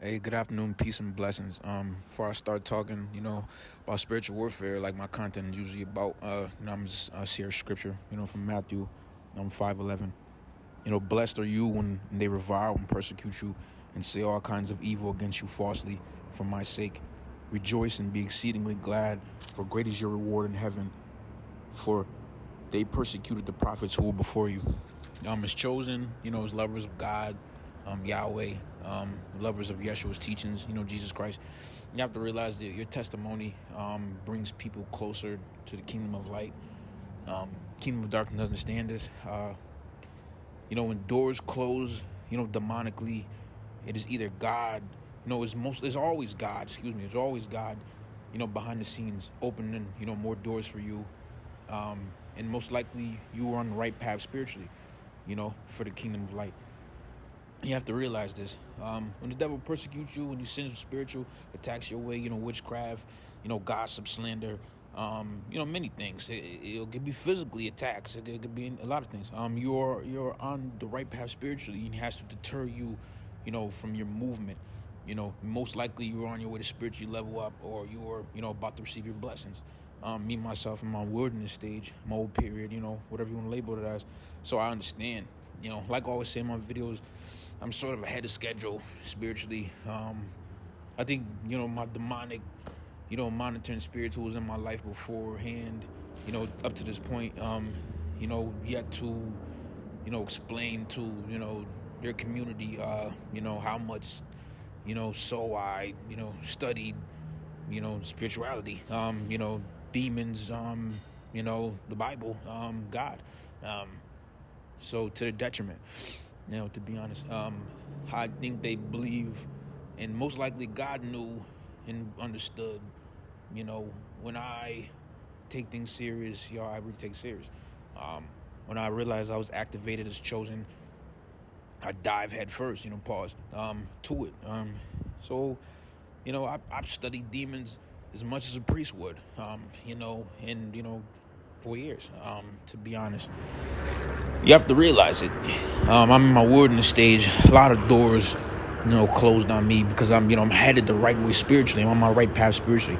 Hey, good afternoon, peace and blessings. Before I start talking, about spiritual warfare, like my content is usually about, I'm just share scripture, from Matthew, 5:11. Blessed are you when they revile and persecute you, and say all kinds of evil against you falsely, for my sake. Rejoice and be exceedingly glad, for great is your reward in heaven. For they persecuted the prophets who were before you. As chosen, as lovers of God, Yahweh, lovers of Yeshua's teachings, Jesus Christ. You have to realize that your testimony brings people closer to the kingdom of light. Kingdom of darkness doesn't understand this. When doors close, demonically, it is either God. It's always God. Excuse me. It's always God. Behind the scenes, opening more doors for you, and most likely you are on the right path spiritually. For the kingdom of light. You have to realize this. When the devil persecutes you, when you sin spiritual attacks your way, witchcraft, gossip, slander, many things. It could be physically attacks. It could be a lot of things. You're on the right path spiritually, and it has to deter you, from your movement. Most likely you're on your way to spiritually level up, or you're, about to receive your blessings. Me, myself, in my wilderness stage, my old period, whatever you want to label it as. So I understand, like I always say in my videos, I'm sort of ahead of schedule spiritually. I think, my demonic, monitoring spirits who was in my life beforehand, up to this point, yet to, explain to, their community, how much, so I, studied, spirituality, demons, the Bible, God. Um, so to the detriment, to be honest, I think they believe, and most likely God knew and understood, when I take things serious, I really take it serious. When I realized I was activated as chosen, I dive head first, pause, to it. I've studied demons as much as a priest would, and, 4 years, to be honest. You have to realize it. I'm in my wilderness stage. A lot of doors, closed on me because I'm headed the right way spiritually. I'm on my right path spiritually.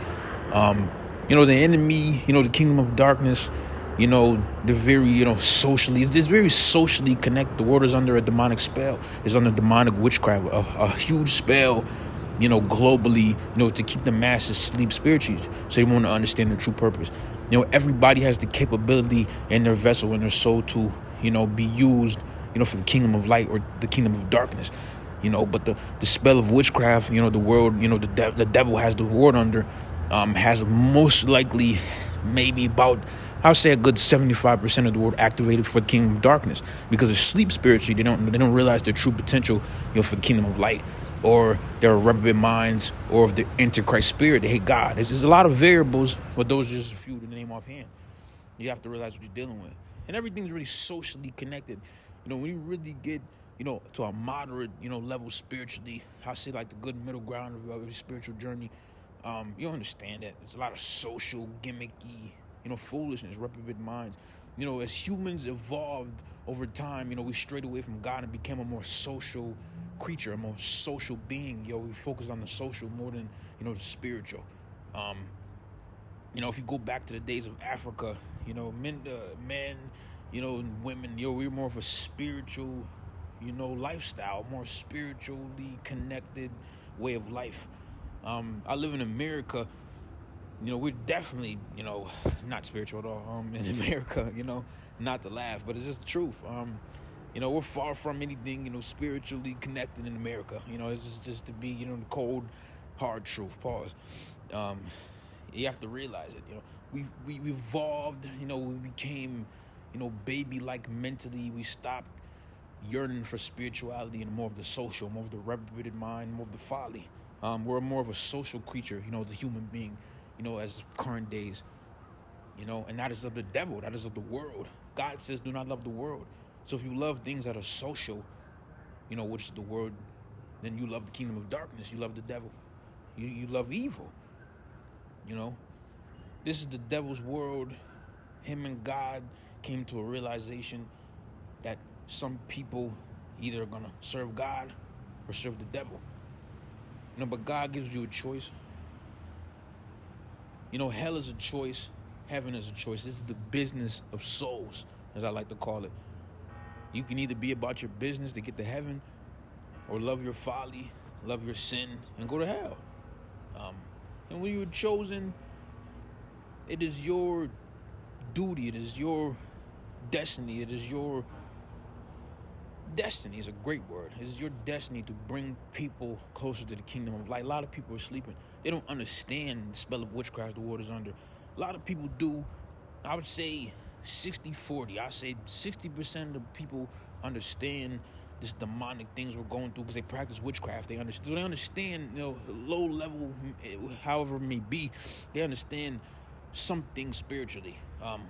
The enemy, the kingdom of darkness, they're very, socially, it's very socially connected. The world is under a demonic spell. It's under demonic witchcraft, a huge spell, globally, to keep the masses asleep spiritually. So they want to understand their true purpose. Everybody has the capability in their vessel, in their soul to, be used, for the kingdom of light or the kingdom of darkness. But the spell of witchcraft, the world, the devil has the world under, has most likely maybe about, I would say, a good 75% of the world activated for the kingdom of darkness, because they sleep spiritually. They don't realize their true potential, for the kingdom of light, or their reprobate minds, or if they're antichrist spirit, they hate God. There's a lot of variables, but those are just a few to name offhand. You have to realize what you're dealing with, and everything's really socially connected. When you really get, to a moderate, level spiritually, I say like the good middle ground of your spiritual journey. You understand that it's a lot of social gimmicky, foolishness, reprobate minds. As humans evolved over time, we strayed away from God and became a more social creature, a more social being. We focus on the social more than, the spiritual. Um, if you go back to the days of Africa, men, and women, we're more of a spiritual, lifestyle, more spiritually connected way of life. I live in America. We're definitely, not spiritual at all. In America, not to laugh, but it's just the truth. We're far from anything, spiritually connected in America. It's just to be, the cold, hard truth. Pause. Um, you have to realize it. We evolved. We became, baby-like mentally. We stopped yearning for spirituality and more of the social, more of the reprobated mind, more of the folly. We're more of a social creature, the human being, as current days, and that is of the devil, that is of the world. God says, do not love the world. So if you love things that are social, which is the world, then you love the kingdom of darkness. You love the devil. You love evil. This is the devil's world. Him and God came to a realization that some people either are going to serve God or serve the devil. But God gives you a choice. Hell is a choice. Heaven is a choice. This is the business of souls, as I like to call it. You can either be about your business to get to heaven, or love your folly, love your sin, and go to hell. And when you're chosen, it is your duty, it is your destiny, it is your destiny is a great word. It is your destiny to bring people closer to the kingdom of light. A lot of people are sleeping. They don't understand the spell of witchcraft the world is under. A lot of people do. I would say 60-40. I say 60% of the people understand this demonic things we're going through because they practice witchcraft. They understand, low level, however it may be. They understand something spiritually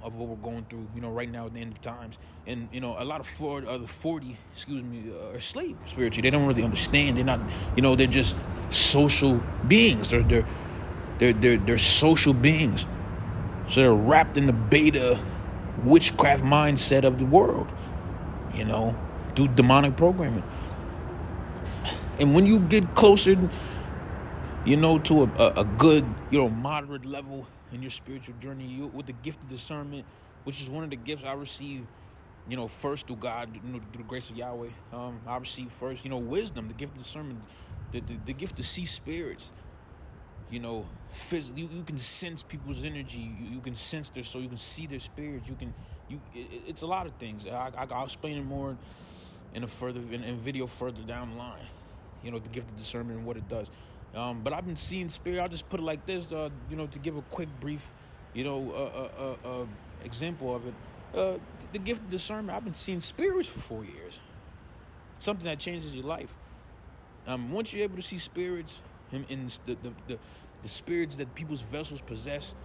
of what we're going through, right now at the end of times. And, a lot of the 40, are asleep spiritually. They don't really understand. They're not, they're just social beings. They're social beings. So they're wrapped in the beta witchcraft mindset of the world, through demonic programming. And when you get closer, to a good, moderate level in your spiritual journey, with the gift of discernment, which is one of the gifts I received, first through God, through the grace of Yahweh. I received first, wisdom, the gift of discernment, the gift to see spirits. Physically, you can sense people's energy. You can sense their soul. You can see their spirits. It's a lot of things. I'll explain it more in video further down the line. The gift of discernment and what it does. But I've been seeing spirit. I'll just put it like this, to give a quick, brief, example of it. The gift of discernment. I've been seeing spirits for 4 years. Something that changes your life. Once you're able to see spirits and the spirits that people's vessels possess,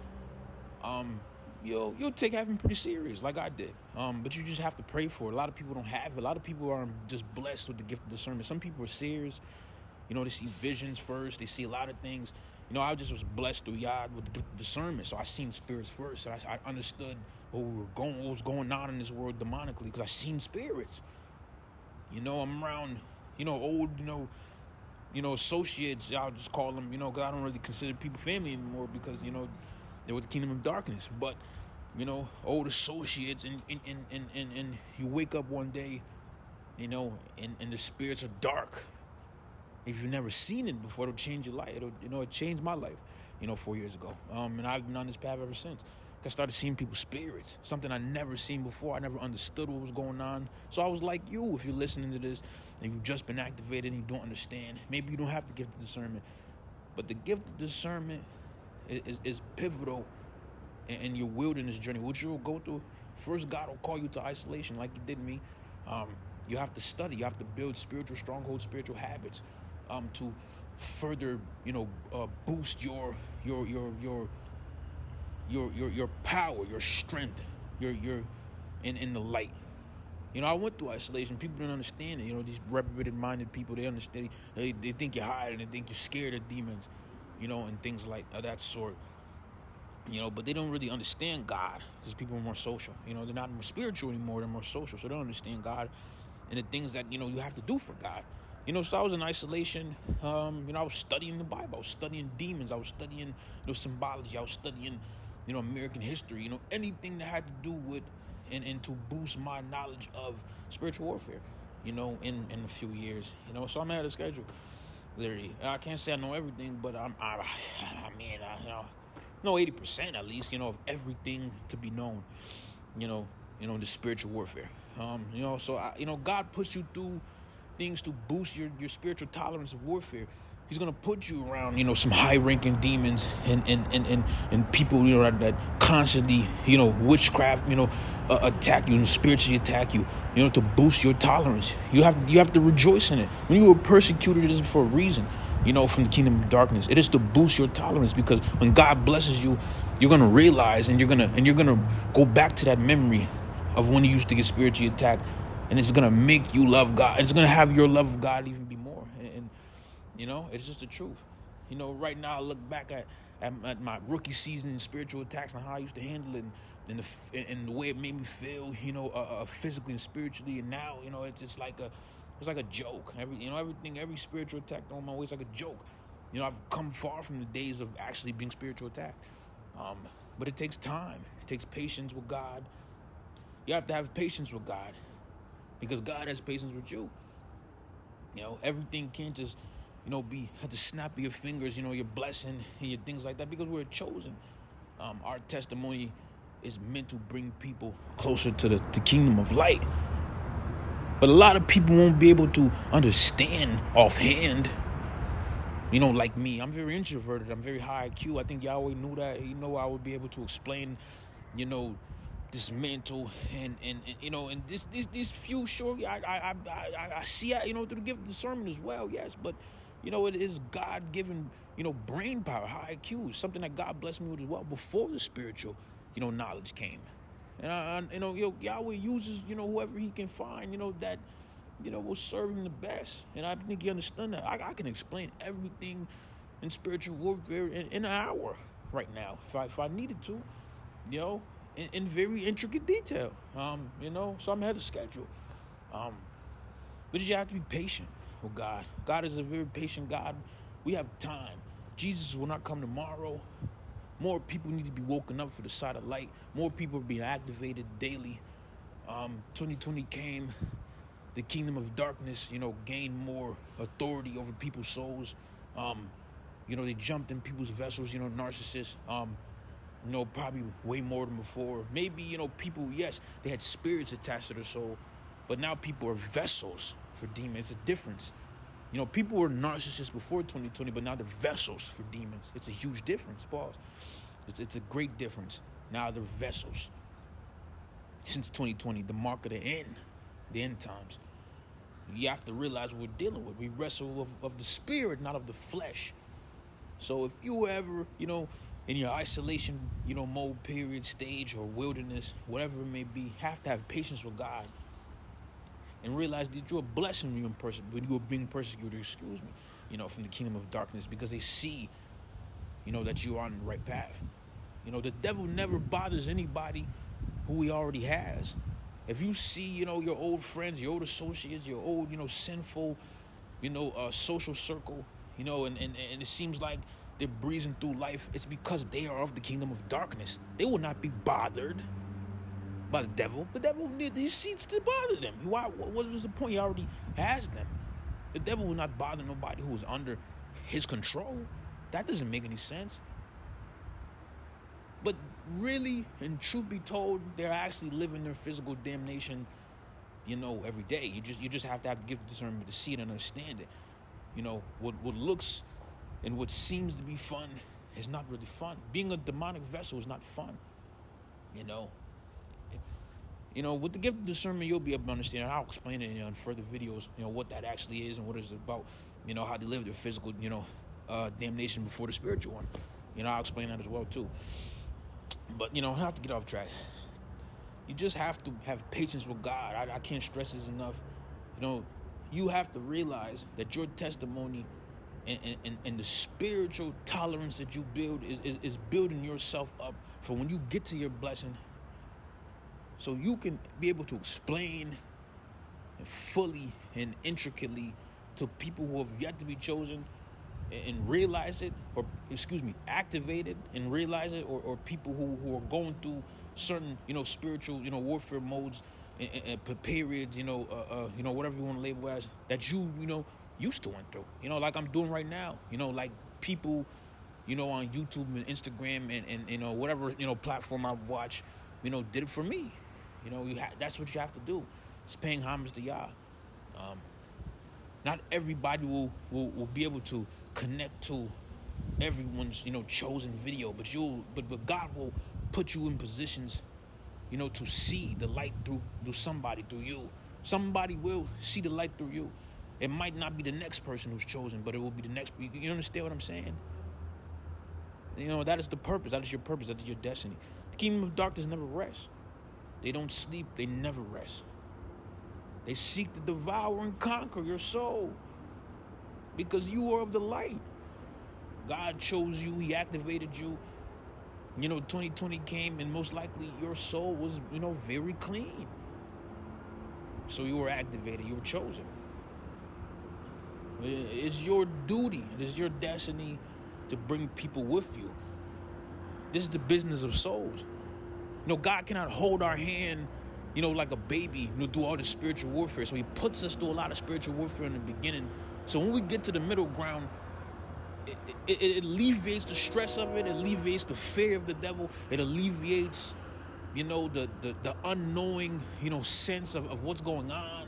you'll take heaven pretty serious, like I did. But you just have to pray for it. A lot of people don't have it. A lot of people are just blessed with the gift of discernment. Some people are seers. They see visions first. They see a lot of things. I just was blessed through Yah with the gift of discernment. So I seen spirits first. And I understood what was going on in this world demonically because I seen spirits. I'm around, old, associates. I'll just call them, because I don't really consider people family anymore because, they're with the kingdom of darkness. But, old associates and you wake up one day, and the spirits are dark. If you've never seen it before, it'll change your life. It changed my life, 4 years ago. And I've been on this path ever since. I started seeing people's spirits, something I never seen before. I never understood what was going on. So I was like you, if you're listening to this and you've just been activated and you don't understand, maybe you don't have the gift of discernment. But the gift of discernment is pivotal in your wilderness journey, which you'll go through. First, God will call you to isolation like he did me. You have to study. You have to build spiritual strongholds, spiritual habits, to further, boost your power, your strength, your in the light. I went through isolation. People don't understand it. These reprobate-minded people, they understand. They think you're hiding. They think you're scared of demons, and things like that sort. But they don't really understand God because people are more social. They're not more spiritual anymore. They're more social, so they don't understand God and the things that you have to do for God. So I was in isolation. I was studying the Bible. I was studying demons. I was studying, symbology. I was studying, American history. Anything that had to do with and to boost my knowledge of spiritual warfare. In a few years. So I'm ahead of schedule. Literally, I can't say I know everything, but I know 80% at least. Of everything to be known. The spiritual warfare. So God puts you through things to boost your spiritual tolerance of warfare. He's gonna put you around, some high-ranking demons and people, that constantly, witchcraft, attack you and spiritually attack you, to boost your tolerance. You have to rejoice in it. When you were persecuted, it is for a reason, from the kingdom of darkness. It is to boost your tolerance because when God blesses you, you're gonna realize and you're gonna go back to that memory of when you used to get spiritually attacked. And it's going to make you love God. It's going to have your love of God even be more. And it's just the truth. Right now I look back at my rookie season in spiritual attacks and how I used to handle it and the way it made me feel, physically and spiritually. And now, it's like a joke. Every spiritual attack on my way is like a joke. I've come far from the days of actually being spiritual attacked. But it takes time. It takes patience with God. You have to have patience with God because God has patience with you. Everything can't just, be at the snap of your fingers, your blessing and your things like that, because we're chosen. Our testimony is meant to bring people closer to the kingdom of light. But a lot of people won't be able to understand offhand. Like me, I'm very introverted. I'm very high IQ. I think Yahweh knew that. I would be able to explain, this mental and these few short. I see through the gift of discernment as well. Yes, but it is God given brain power, high IQ, something that God blessed me with as well before the spiritual knowledge came. And Yahweh uses whoever He can find that will serve Him the best. And I think you understand that. I can explain everything in spiritual warfare in an hour right now if I needed to, in very intricate detail. So I'm ahead of schedule. But you have to be patient with God. God is a very patient God. We have time. Jesus will not come tomorrow. More people need to be woken up for the side of light. More people are being activated daily. 2020 came. The kingdom of darkness, gained more authority over people's souls. They jumped in people's vessels, narcissists. Probably way more than before. Maybe, people, yes, they had spirits attached to their soul, but now people are vessels for demons. It's a difference. People were narcissists before 2020, but now they're vessels for demons. It's a huge difference, pause. It's a great difference. Now they're vessels. Since 2020, the mark of the end times. You have to realize what we're dealing with. We wrestle of the spirit, not of the flesh. So if you ever, in your isolation, mode, period, stage, or wilderness, whatever it may be, have to have patience with God and realize that you're a blessing when you're being persecuted, from the kingdom of darkness, because they see, that you're on the right path. The devil never bothers anybody who he already has. If you see, your old friends, your old associates, your old, sinful, social circle, and it seems like they're breezing through life, it's because they are of the kingdom of darkness. They will not be bothered by the devil. The devil needs seeds to bother them. What is the point? He already has them. The devil will not bother nobody who is under his control. That doesn't make any sense. But really, and truth be told, they're actually living their physical damnation, every day. You just have to give the discernment to see it and understand it. What looks and what seems to be fun is not really fun. Being a demonic vessel is not fun. With the gift of discernment, you'll be able to understand. I'll explain it in further videos, what that actually is and what it's about. How they live their physical, damnation before the spiritual one. I'll explain that as well too. But, not to get off track. You just have to have patience with God. I can't stress this enough. You have to realize that your testimony and the spiritual tolerance that you build is building yourself up for when you get to your blessing. So you can be able to explain fully and intricately to people who have yet to be chosen and realize it, or activate it and realize it, or people who are going through certain, spiritual, warfare modes and periods, whatever you want to label as, that used to went through, like I'm doing right now, like people, on YouTube and Instagram and whatever, platform I've watched, did it for me. That's what you have to do. It's paying homage to Yah. Not everybody will be able to connect to everyone's chosen video, but God will put you in positions to see the light through somebody, through you. Somebody will see the light through you. It might not be the next person who's chosen, but it will be the next. You understand what I'm saying? That is the purpose. That is your purpose. That is your destiny. The kingdom of darkness never rests. They don't sleep. They never rest. They seek to devour and conquer your soul because you are of the light. God chose you. He activated you. 2020 came, and most likely your soul was, very clean. So you were activated. You were chosen. It's your duty. It is your destiny to bring people with you. This is the business of souls. God cannot hold our hand, like a baby, do all the spiritual warfare. So he puts us through a lot of spiritual warfare in the beginning. So when we get to the middle ground, it alleviates the stress of it. It alleviates the fear of the devil. It alleviates, the unknowing, sense of what's going on.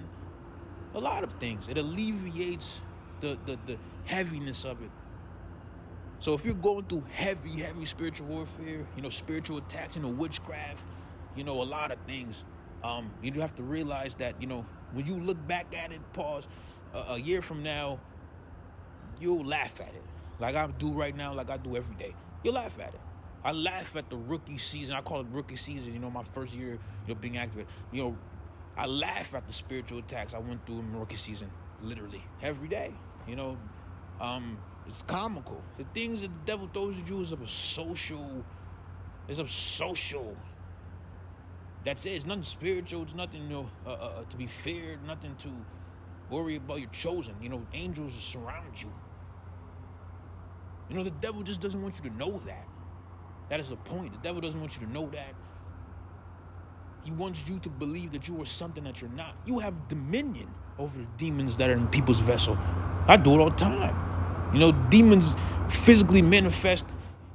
A lot of things. It alleviates the heaviness of it. So if you're going through heavy spiritual warfare, spiritual attacks, witchcraft, a lot of things, you have to realize that, when you look back at it, pause, a year from now, you'll laugh at it. Like I do right now, like I do every day. You'll laugh at it. I laugh at the rookie season. I call it rookie season, my first year, being active. I laugh at the spiritual attacks I went through in rookie season, literally, every day, It's comical. The things that the devil throws at you is of a social. That's it. It's nothing spiritual. It's nothing, to be feared. Nothing to worry about. You're chosen. Angels surround you. The devil just doesn't want you to know that. That is the point. The devil doesn't want you to know that. He wants you to believe that you are something that you're not. You have dominion over the demons that are in people's vessel. I do it all the time. Demons physically manifest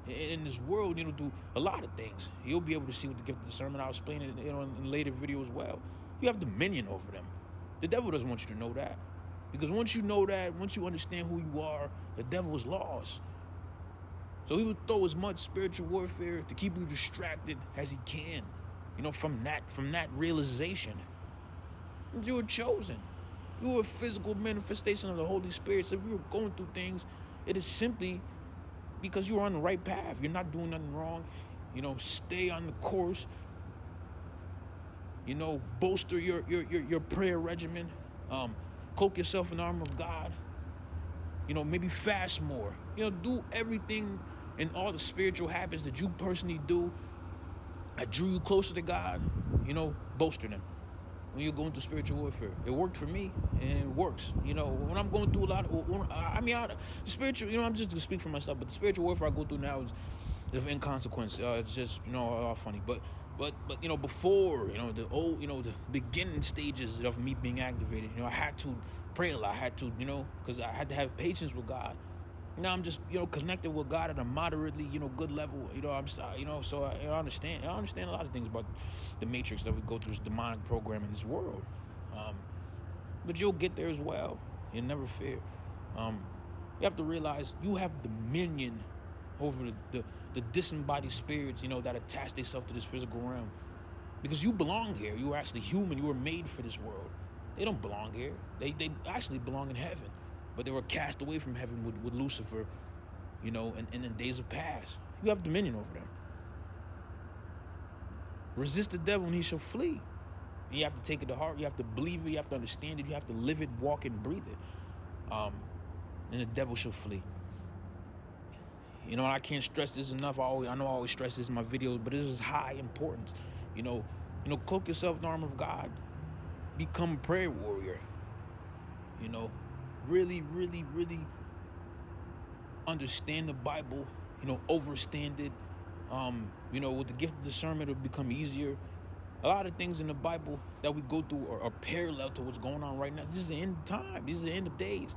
in this world, do a lot of things. You'll be able to see with the gift of discernment. I'll explain it, in later videos as well. You have dominion over them. The devil doesn't want you to know that. Because once you know that, once you understand who you are, the devil is lost. So he will throw as much spiritual warfare to keep you distracted as he can, from that realization. You were chosen. You are a physical manifestation of the Holy Spirit. So if you're going through things, it is simply because you're on the right path. You're not doing nothing wrong. Stay on the course. Bolster your prayer regimen. Cloak yourself in the armor of God. Maybe fast more. Do everything and all the spiritual habits that you personally do that drew you closer to God. Bolster them. When you're going through spiritual warfare, it worked for me, and it works. When I'm going through a lot of, spiritual. I'm just to speak for myself, but the spiritual warfare I go through now is of inconsequence. It's just all funny, but before the beginning stages of me being activated, I had to pray a lot. I had to because I had to have patience with God. I'm just connected with God at a moderately good level. I'm sorry, so I understand. I understand a lot of things about the matrix that we go through, this demonic program in this world. But you'll get there as well. You never fear. You have to realize you have dominion over the disembodied spirits that attach themselves to this physical realm, because you belong here. You are actually human. You were made for this world. They don't belong here. They actually belong in heaven. But they were cast away from heaven with Lucifer, in the days of past. You have dominion over them. Resist the devil and he shall flee. And you have to take it to heart. You have to believe it. You have to understand it. You have to live it, walk it, and breathe it. And the devil shall flee. I can't stress this enough. I know I always stress this in my videos, but this is high importance. Cloak yourself in the armor of God. Become a prayer warrior. Really, really, really understand the Bible, overstand it. With the gift of discernment, it'll become easier. A lot of things in the Bible that we go through are parallel to what's going on right now. This is the end of time. This is the end of days.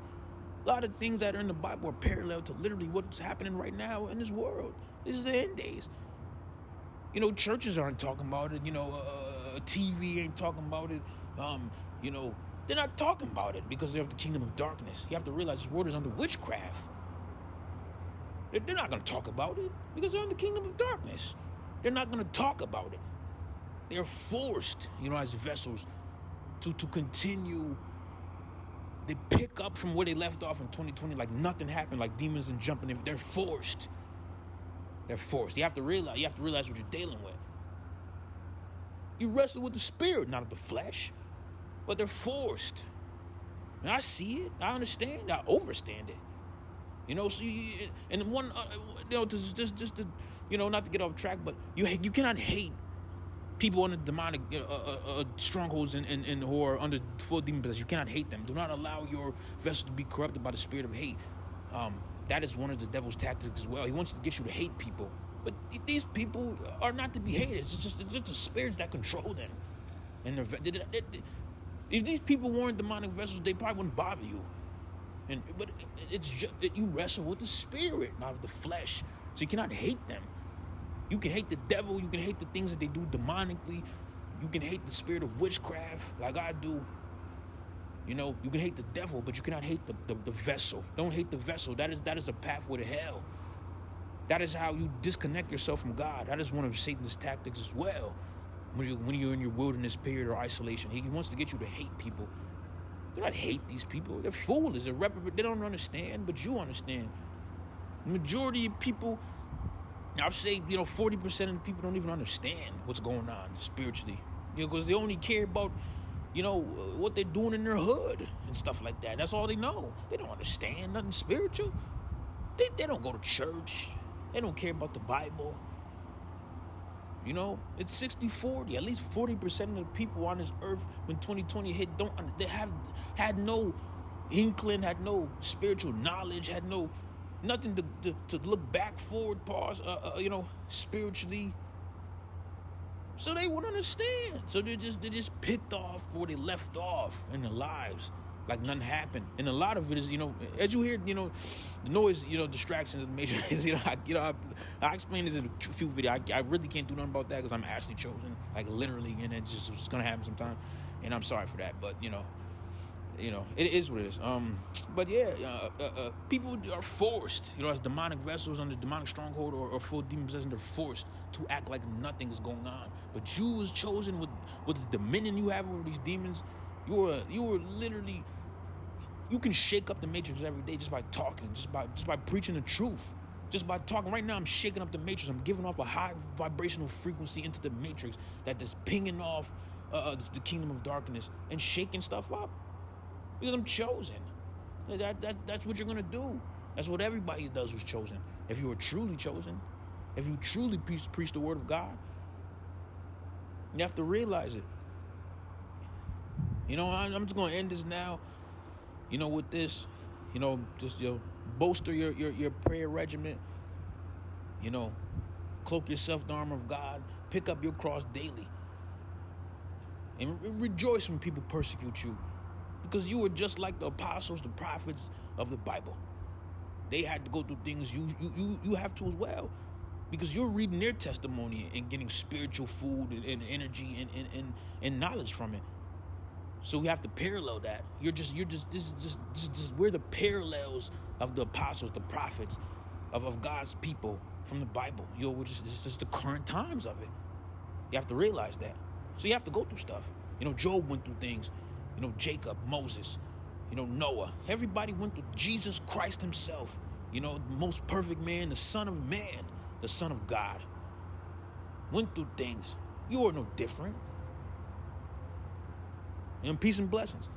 A lot of things that are in the Bible are parallel to literally what's happening right now in this world. This is the end days. Churches aren't talking about it. TV ain't talking about it. They're not talking about it because they're of the kingdom of darkness. You have to realize this world is under witchcraft. They're not going to talk about it because they're in the kingdom of darkness. They're not going to talk about it. They're forced, as vessels to continue. They pick up from where they left off in 2020 like nothing happened, like demons and jumping in. They're forced. They're forced. You have to realize what you're dealing with. You wrestle with the spirit, not with the flesh. But they're forced. And I see it. I understand. I overstand it. So and one, just to, not to get off track, but you cannot hate people under demonic strongholds and who are under full demon possession. You cannot hate them. Do not allow your vessel to be corrupted by the spirit of hate. That is one of the devil's tactics as well. He wants to get you to hate people. But these people are not to be hated. It's just the spirits that control them. And if these people weren't demonic vessels, they probably wouldn't bother you. But it's just you wrestle with the spirit, not with the flesh. So you cannot hate them. You can hate the devil. You can hate the things that they do demonically. You can hate the spirit of witchcraft, like I do. You know, you can hate the devil, but you cannot hate the vessel. Don't hate the vessel. That is a pathway to hell. That is how you disconnect yourself from God. That is one of Satan's tactics as well. When you're in your wilderness period or isolation, he wants to get you to hate people. Do not hate these people. They're foolish. They're reprobate. They don't understand, but you understand. The majority of people, I'd say, 40% of the people don't even understand what's going on spiritually. Because they only care about, what they're doing in their hood and stuff like that. That's all they know. They don't understand nothing spiritual. They don't go to church. They don't care about the Bible. It's 60-40. At least 40% of the people on this earth when 2020 hit had no inkling, had no spiritual knowledge, had nothing to look back forward, spiritually. So they wouldn't understand. So they just picked off where they left off in their lives, like nothing happened. And a lot of it is, as you hear, the noise, distractions, major. I explained this in a few videos. I really can't do nothing about that because I'm Ashley chosen, like literally, and it's gonna happen sometime. And I'm sorry for that, but it is what it is. But yeah, people are forced, as demonic vessels under demonic stronghold or full demon possession, they're forced to act like nothing is going on. But you was chosen with the dominion you have over these demons. You are literally, you can shake up the matrix every day just by talking, just by preaching the truth. Just by talking. Right now, I'm shaking up the matrix. I'm giving off a high vibrational frequency into the matrix that is pinging off the kingdom of darkness and shaking stuff up. Because I'm chosen. That's what you're going to do. That's what everybody does who's chosen. If you are truly chosen, if you truly preach the word of God, you have to realize it. I'm just going to end this now, with this, just, bolster your prayer regimen, cloak yourself in the armor of God, pick up your cross daily, and rejoice when people persecute you. Because you were just like the apostles, the prophets of the Bible. They had to go through things you have to as well. Because you're reading their testimony and getting spiritual food and energy and knowledge from it. So we have to parallel that. We're the parallels of the apostles, the prophets of God's people from the Bible. It's just the current times of it. You have to realize that. So you have to go through stuff. Job went through things. Jacob, Moses, Noah. Everybody went through. Jesus Christ himself, the most perfect man, the Son of Man, the Son of God, went through things. You are no different. Peace and blessings.